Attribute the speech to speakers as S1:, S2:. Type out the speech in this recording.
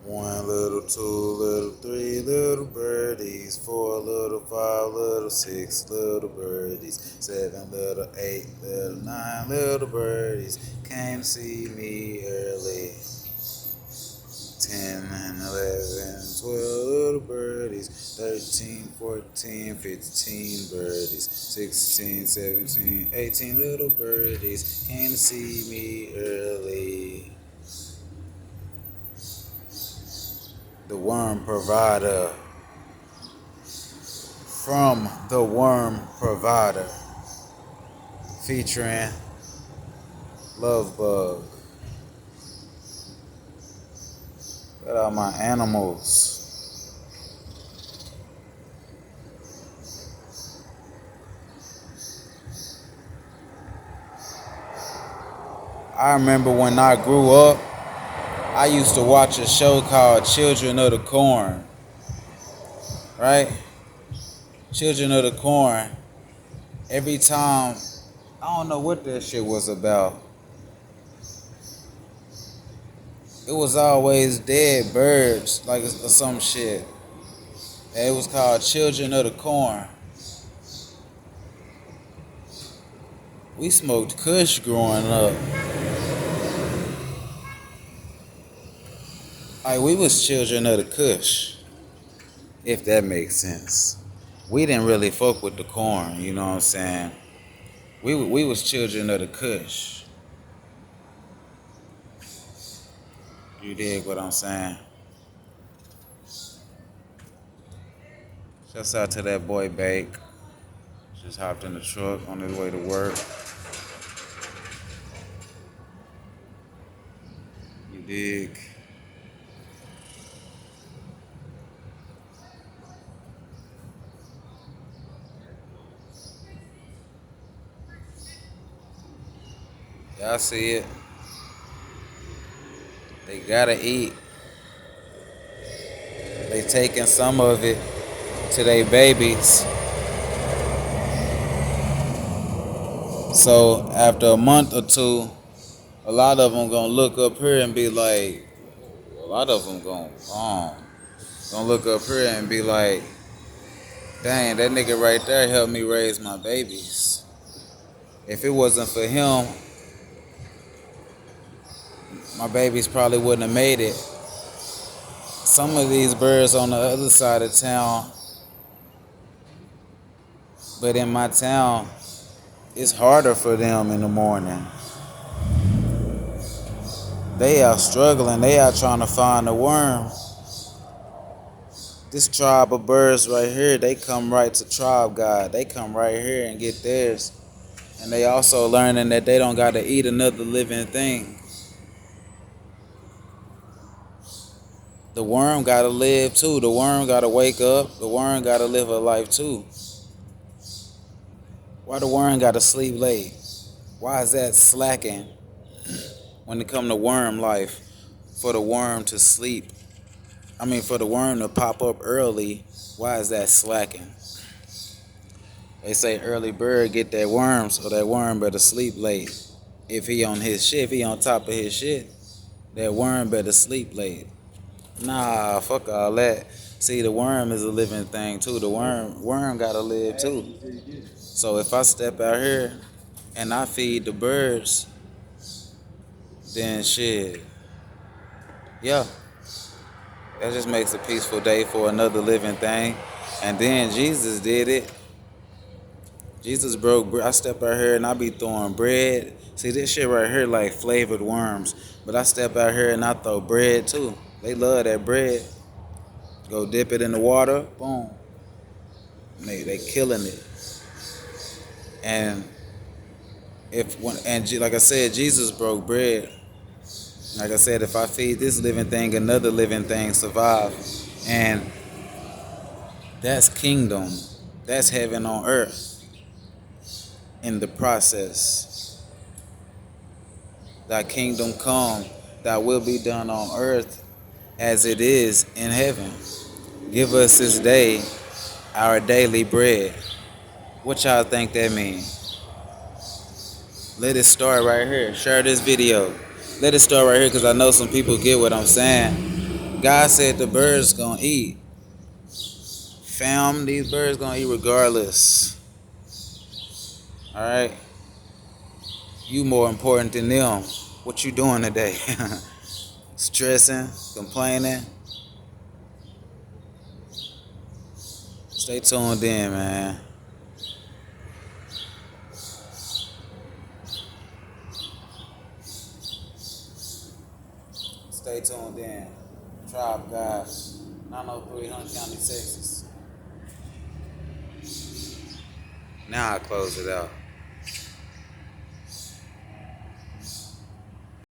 S1: One little, two little, three little birdies, four little, five little, six little birdies, seven little, eight little, nine little birdies came see me early. 10 and 11, 12 little birdies, 13, 14, 15 birdies, 16, 17, 18 little birdies came to see me early. The Worm Provider, from The Worm Provider, featuring Love Bug. What are my animals? I remember when I grew up, I used to watch a show called Children of the Corn, right? Children of the Corn. Every time, I don't know what that shit was about. It was always dead birds, like or some shit. And it was called Children of the Corn. We smoked Kush growing up. Like, we was children of the Kush, if that makes sense. We didn't really fuck with the corn, you know what I'm saying? We was children of the Kush. You dig what I'm saying? Shouts out to that boy Bake. Just hopped in the truck on his way to work. You dig? Y'all see it? They gotta eat. They taking some of it to their babies. So after a month or two, a lot of them gonna look up here and be like, a lot of them gonna look up here and be like, dang, that nigga right there helped me raise my babies. If it wasn't for him, my babies probably wouldn't have made it. Some of these birds on the other side of town, but in my town, it's harder for them in the morning. They are struggling. They are trying to find a worm. This tribe of birds right here, they come right to Tribe God. They come right here and get theirs. And they also learning that they don't got to eat another living thing. The worm got to live too. The worm got to wake up. The worm got to live a life too. Why the worm got to sleep late? Why is that slacking when it come to worm life? For the worm to sleep, for the worm to pop up early, why is that slacking? They say early bird get that worm, so that worm better sleep late. If he on his shit, if he on top of his shit, that worm better sleep late. Nah, fuck all that. See, the worm is a living thing too. The worm gotta live too. So if I step out here and I feed the birds, then shit, yeah, that just makes a peaceful day for another living thing. And then Jesus did it. Jesus broke bread. I step out here and I be throwing bread. See, this shit right here like flavored worms. But I step out here and I throw bread too. They love that bread. Go dip it in the water. Boom. They killing it. And like I said, Jesus broke bread. Like I said, if I feed this living thing, another living thing survive. And that's kingdom. That's heaven on earth. In the process, thy kingdom come, thy will be done on earth as it is in heaven. Give us this day our daily bread. What y'all think that means? Let it start right here. Share this video. Let it start right here because I know some people get what I'm saying. God said the birds gonna eat. Fam, these birds gonna eat regardless. Alright? You more important than them. What you doing today? Stressing, complaining. Stay tuned in, man. Stay tuned in. Tribe Guys, 903 Hunt County, Texas. Now I close it out.